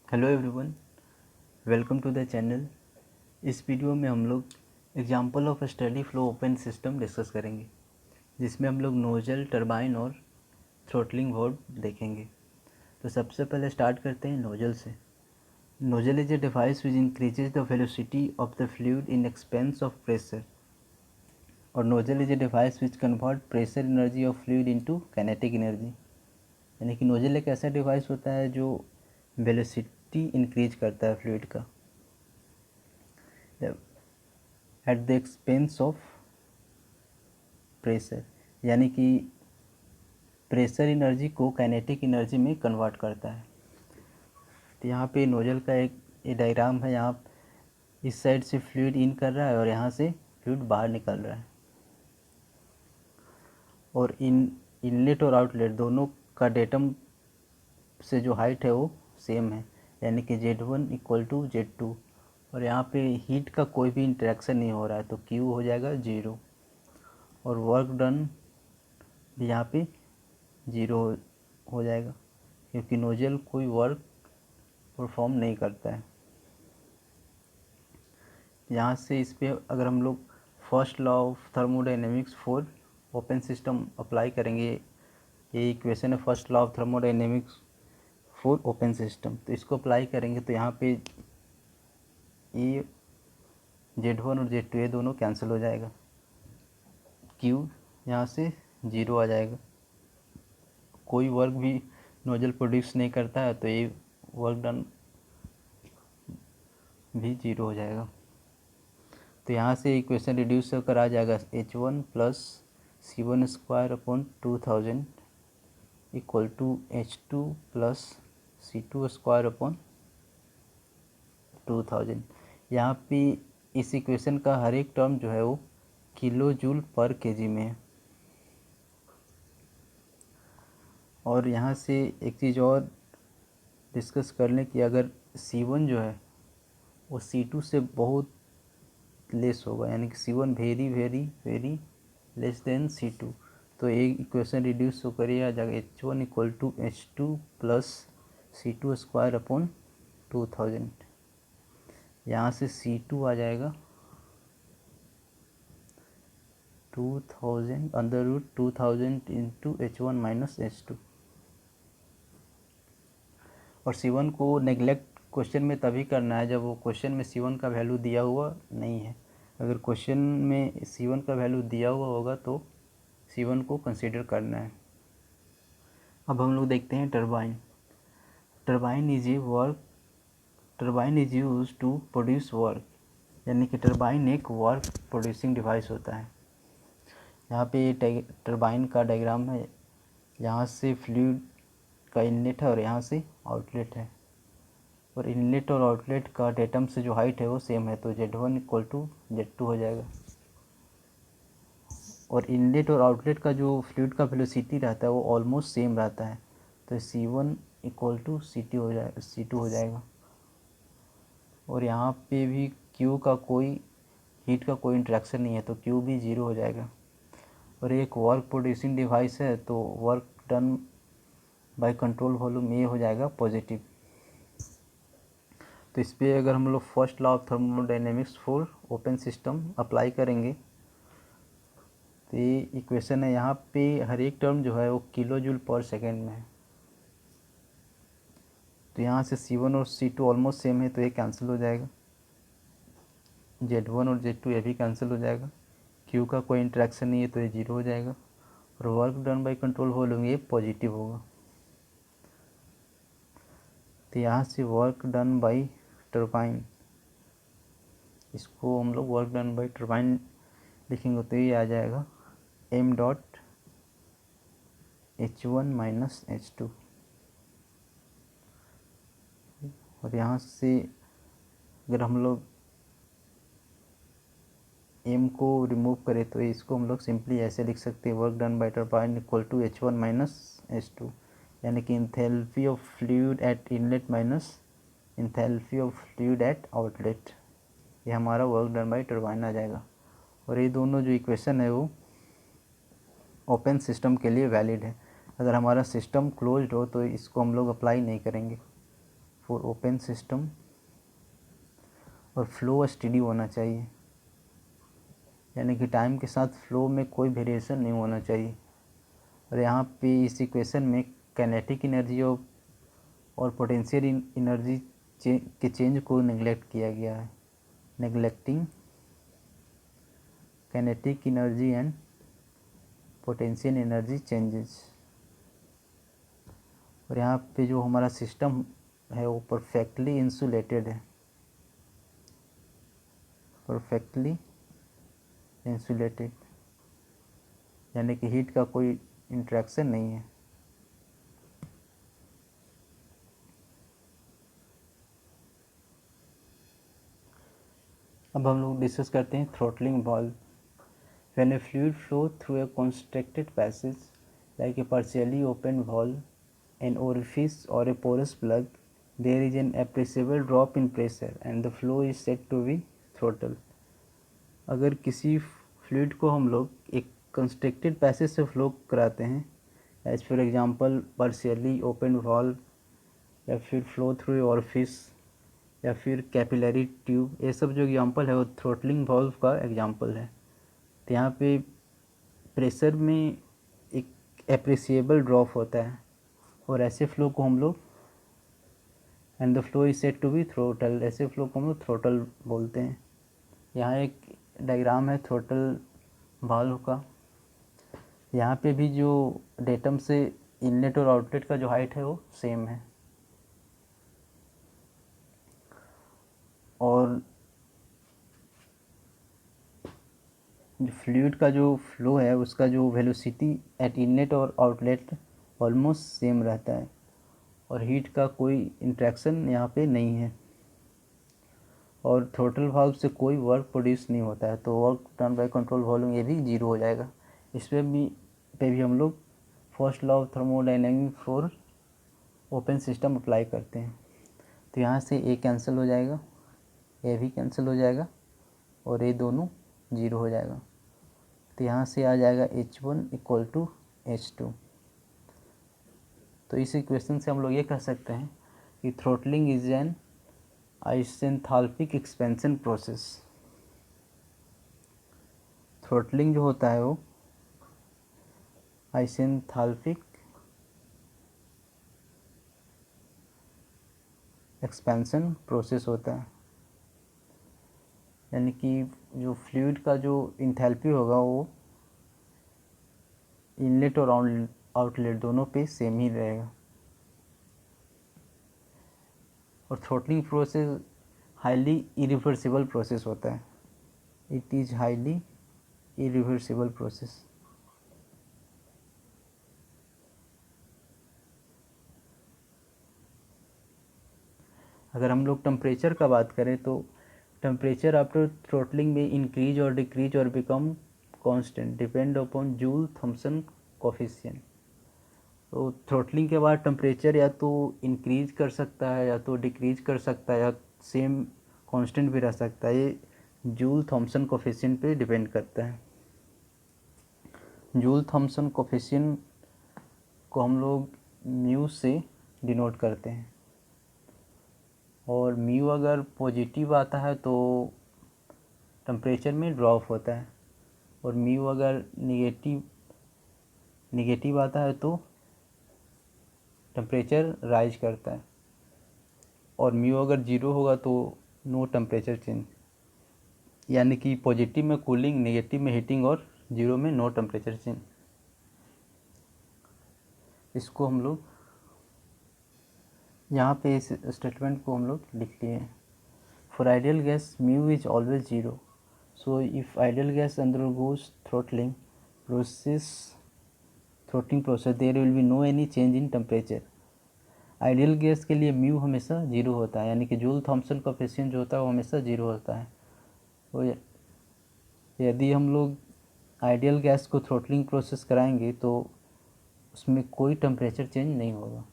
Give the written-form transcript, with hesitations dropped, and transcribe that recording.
Hello everyone, welcome to the channel. इस video में हम लोग example of study flow open system discuss करेंगे, जिसमें हम लोग नोजल, टरबाइन और थ्रोटलिंग वाल्व देखेंगे। तो सबसे पहले स्टार्ट करते हैं नोजल से। Nozzle is a device which increases the velocity of the fluid in expense of pressure, और nozzle is a device which convert pressure energy of fluid into kinetic energy. यानी कि नोजल एक ऐसा device होता है जो velocity increase करता है फ्लूइड का at the expense of pressure, यानी कि प्रेशर एनर्जी को काइनेटिक एनर्जी में कन्वर्ट करता है। तो यहाँ पे नोजल का एक ये डायग्राम है। यहाँ इस साइड से फ्लूइड इन कर रहा है और यहाँ से फ्लूइड बाहर निकल रहा है, और इनलेट और आउटलेट दोनों का डेटम से जो हाइट है वो सेम है, यानी कि Z1 इक्वल टू Z2। और यहाँ पे हीट का कोई भी इंटरेक्शन नहीं हो रहा है, तो Q हो जाएगा 0, और वर्क डन भी यहाँ पे 0 हो जाएगा, क्योंकि नोजल कोई वर्क परफॉर्म नहीं करता है। यहाँ से इस पर अगर हम लोग first law of thermodynamics for open system apply करेंगे, ये इक्वेशन है first law of thermodynamics for open system, तो इसको अप्लाई करेंगे तो यहाँ पे ये Z1 और Z2 ये दोनों कैंसिल हो जाएगा, Q यहाँ से 0 आ जाएगा। कोई वर्क भी नोजल प्रोड्यूस नहीं करता है, तो ये वर्क डन भी 0 हो जाएगा। तो यहाँ से इक्वेशन रिड्यूस होकर आ जाएगा H1 plus C1 square upon 2000 equal to H2 plus C2 square upon 2000। यहाँ पे इस इक्वेशन का हर एक टर्म जो है वो किलो जूल पर केजी में है। और यहाँ से एक चीज़ और डिस्कस कर लें कि अगर C1 जो है वो C2 से बहुत लेस होगा, यानी कि C1 very very very less than C2, तो एक इक्वेशन रिड्यूस होकर ये आ जाएगा H1 equal to H2 plus C2 square upon 2000। यहाँ से C2 आ जाएगा 2000 under root 2000 into H1 minus H2। और C1 को नेग्लेक्ट क्वेश्चन में तभी करना है जब वो क्वेश्चन में C1 का वैल्यू दिया हुआ नहीं है। अगर क्वेश्चन में C1 का वैल्यू दिया हुआ होगा तो C1 को कंसीडर करना है। अब हम लोग देखते हैं turbine. Turbine is use to produce work, यानी कि टरबाइन एक वर्क प्रोड्यूसिंग डिवाइस होता है। यहाँ पे टरबाइन का डायग्राम है। यहाँ से फ्लूइड का इनलेट है और यहाँ से आउटलेट है, और इनलेट और आउटलेट का डेटम से जो हाइट है वो सेम है, तो Z1 इक्वल टू Z2 हो जाएगा। और इनलेट और आउटलेट का जो फ्लूइड का वेलोसिटी रहता है वो ऑलमोस्ट सेम रहता है, तो C1 इक्वल टू C2 हो जाएगा। और यहाँ पे भी Q का कोई हीट का कोई इंट्रैक्शन नहीं है, तो Q भी 0 हो जाएगा। और एक वर्क प्रोड्यूसिंग डिवाइस है, तो work done by control volume ये हो जाएगा पॉजिटिव। तो इस पर अगर हम लोग first law of thermodynamics for open system apply करेंगे, तो ये इक्वेशन है। यहाँ पे हर एक टर्म जो है वो किलो जूल पर सेकेंड में है, तो यहाँ से C1 और C2 ऑलमोस्ट सेम है, तो ये कैंसिल हो जाएगा। Z1 और Z2 ये भी कैंसिल हो जाएगा। Q का कोई इंट्रैक्शन नहीं है, तो ये 0 हो जाएगा। और work done by control volume ये पॉजिटिव होगा। तो यहाँ से वर्क डन बाय टरबाइन, इसको हम लोग वर्क डन बाय टरबाइन लिखेंगे, तो ये आ जाएगा m dot H1 minus H2। और यहाँ से अगर हम लोग m को रिमूव करें तो इसको हम लोग सिंपली ऐसे लिख सकते हैं, work done by turbine equal to H1 minus H2, यानी कि enthalpy of fluid at inlet minus enthalpy of fluid at outlet, ये हमारा वर्क डन बाय टरबाइन आ जाएगा। और ये दोनों जो इक्वेशन है वो ओपन सिस्टम के लिए वैलिड है। अगर हमारा सिस्टम क्लोज्ड हो तो इसको हम लोग अप्लाई नहीं करेंगे। फॉर ओपन सिस्टम, और फ्लो स्टडी होना चाहिए, यानी कि टाइम के साथ फ्लो में कोई वेरिएशन नहीं होना चाहिए। और यहाँ पे इस इक्वेशन में काइनेटिक एनर्जी और पोटेंशियल एनर्जी के चेंज को नेगलेक्ट किया गया है, neglecting kinetic energy and potential energy changes. और यहाँ पे जो हमारा सिस्टम है वो परफेक्टली इंसुलेटेड है, परफेक्टली इंसुलेटेड, यानी कि हीट का कोई इंट्रैक्शन नहीं है। अब हम लोग डिस्कस करते हैं throttling valve. When a fluid flow through a constructed passage like a partially open valve, an orifice और a porous plug, there is an appreciable drop in pressure and the flow is said to be throttle. अगर किसी fluid को हम लोग एक constructed passage से flow कराते हैं, as for example partially open valve, या फिर फ्लो थ्रू ए ओरिफिस, या फिर कैपिलरी ट्यूब, ये सब जो एग्जांपल है वो थ्रॉटलिंग वाल्व का एग्जांपल है। तो यहाँ पे प्रेशर में एक एप्रिसिएबल ड्रॉप होता है, और ऐसे फ्लो को हम लोग, and the flow is said to be throttle, ऐसे फ्लो को हम लोग थ्रॉटल बोलते हैं। यहाँ एक डायग्राम है थ्रॉटल वाल्व का। यहाँ पे भी जो डेटम से इनलेट और आउटलेट का जो हाइट है वो सेम है, और जो फ्लूइड का जो फ्लो है उसका जो वेलोसिटी एट इनलेट और आउटलेट ऑलमोस्ट सेम रहता है, और हीट का कोई इंट्रैक्शन यहाँ पे नहीं है, और थ्रॉटल वाल्व से कोई वर्क प्रोड्यूस नहीं होता है, तो work done by control volume ये भी जीरो हो जाएगा। इस पे भी हम लोग first law of thermodynamic for open system apply करते हैं। तो यहाँ से ए कैंसिल हो जाएगा, ए भी कैंसिल हो जाएगा, और ये दोनों जीरो हो जाएगा। तो यहाँ से आ जाएगा H1 इक्वल टू H2। तो इस इक्वेशन से हम लोग ये कह सकते हैं कि throttling is an isenthalpic expansion process. Throttling जो होता है वो आइसेंथाल्पिक एक्सपेंशन प्रोसेस होता है, यानी कि जो फ्लूइड का जो इंथैल्पी होगा वो इनलेट और आउटलेट दोनों पे सेम ही रहेगा। और throttling process highly irreversible process होता है, it is highly irreversible process. अगर हम लोग टेम्परेचर का बात करें तो टेम्परेचर आफ्टर थ्रॉटलिंग में इंक्रीज और डिक्रीज और become constant depend upon joule Thompson coefficient. तो थ्रॉटलिंग के बाद टेम्परेचर या तो इंक्रीज कर सकता है या तो डिक्रीज कर सकता है, या सेम कांस्टेंट भी रह सकता है। ये जूल थॉम्सन कोफिशिएंट पे डिपेंड करता है। जूल थॉम्सन कोफिशिएंट को हम लोग म्यू से डिनोट करते हैं, और म्यू अगर पॉजिटिव आता है तो टेम्परेचर में ड्रॉप होता है, और म्यू अगर निगेटिव आता है तो टेम्परेचर राइज करता है, और म्यू अगर जीरो होगा तो नो टेम्परेचर चेंज, यानी कि पॉजिटिव में कूलिंग, नेगेटिव में हीटिंग, और जीरो में नो टेम्परेचर चेंज। इसको हम लोग यहाँ पे इस स्टेटमेंट को हम लोग लिख लिए हैं। For ideal gas mu is always zero, so if ideal gas undergoes throttling process there will be no any change in temperature. Ideal gas के लिए म्यू हमेशा जीरो होता है, यानी कि जूल थॉम्सन कोएफिशिएंट जो होता है वो हमेशा जीरो होता है। तो यदि हम लोग आइडियल गैस को थ्रॉटलिंग प्रोसेस कराएंगे तो उसमें कोई टेम्परेचर चेंज नहीं होगा।